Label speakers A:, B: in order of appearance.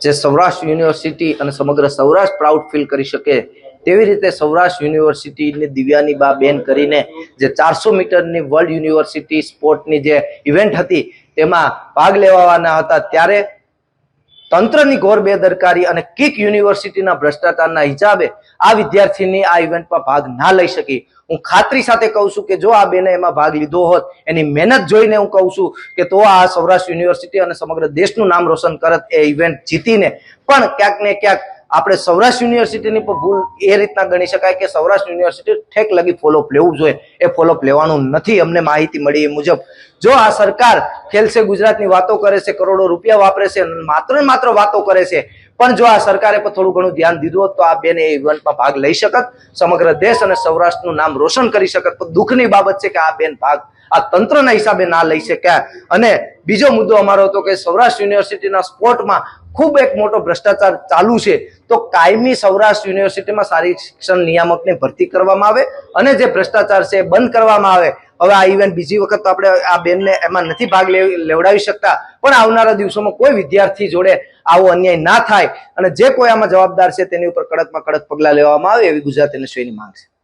A: જે સૌરાષ્ટ્ર યુનિવર્સિટી અને સમગ્ર સૌરાષ્ટ્ર પ્રાઉડ ફીલ કરી શકે તેવી રીતે સૌરાષ્ટ્ર યુનિવર્સિટીની દિવ્યાની બા બેન કરીને જે 400 મીટરની વર્લ્ડ યુનિવર્સિટી સ્પોર્ટની જે ઇવેન્ટ હતી તેમાં ભાગ લેવાના હતા, ત્યારે તંત્રની ઘોર બેદરકારી અને કિક યુનિવર્સિટીના ભ્રષ્ટાચારના હિસાબે આ વિદ્યાર્થીની આ ઇવેન્ટમાં ભાગ ના લઈ શકી. હું ખાતરી સાથે કહું છું કે જો આ બેને એમાં ભાગ લીધો હોત, એની મહેનત જોઈને હું કહું છું કે તો આ સૌરાષ્ટ્ર યુનિવર્સિટી અને સમગ્ર દેશનું નામ રોશન કરત એ ઇવેન્ટ જીતીને. પણ ક્યાંક ને ક્યાંક આપણે સૌરાષ્ટ્ર યુનિવર્સિટીની પણ ભૂલ એ રીતના ગણી શકાય કે સૌરાષ્ટ્ર યુનિવર્સિટી ઠેક લગી ફોલોઅપ લેવું જોઈએ, એ ફોલોઅપ લેવાનું નથી. અમને માહિતી મળી એ મુજબ જો આ સરકાર ખેલસે ગુજરાતની વાતો કરે છે, કરોડો રૂપિયા વાપરે છે, માત્ર ને માત્ર વાતો કરે છે, પણ જો આ સરકારે પણ થોડું ઘણું ધ્યાન દીધું હોત તો આ બેન એ ઇવેન્ટમાં ભાગ લઈ શકત, સમગ્ર દેશ અને સૌરાષ્ટ્રનું નામ રોશન કરી શકત. તો દુઃખની બાબત છે કે આ બેન ભાગ આ તંત્રના હિસાબે ના લઈ શક્યા. અને બીજો મુદ્દો અમારો હતો કે સૌરાષ્ટ્ર યુનિવર્સિટીના સ્પોર્ટમાં ખૂબ એક મોટો ભ્રષ્ટાચાર ચાલુ છે, તો કાયમી સૌરાષ્ટ્ર યુનિવર્સિટીમાં શારીરિક શિક્ષણ નિયામકની ભરતી કરવામાં આવે અને જે ભ્રષ્ટાચાર છે એ બંધ કરવામાં આવે. હવે આ ઇવેન્ટ બીજી વખત તો આપણે આ બેનને એમાં નથી ભાગ લેવડાવી શકતા, પણ આવનારા દિવસોમાં કોઈ વિદ્યાર્થી જોડે આવો અન્યાય ના થાય અને જે કોઈ આમાં જવાબદાર છે તેની ઉપર કડકમાં કડક પગલાં લેવામાં આવે એવી ગુજરાત યુનિવર્સિટીની માંગ છે.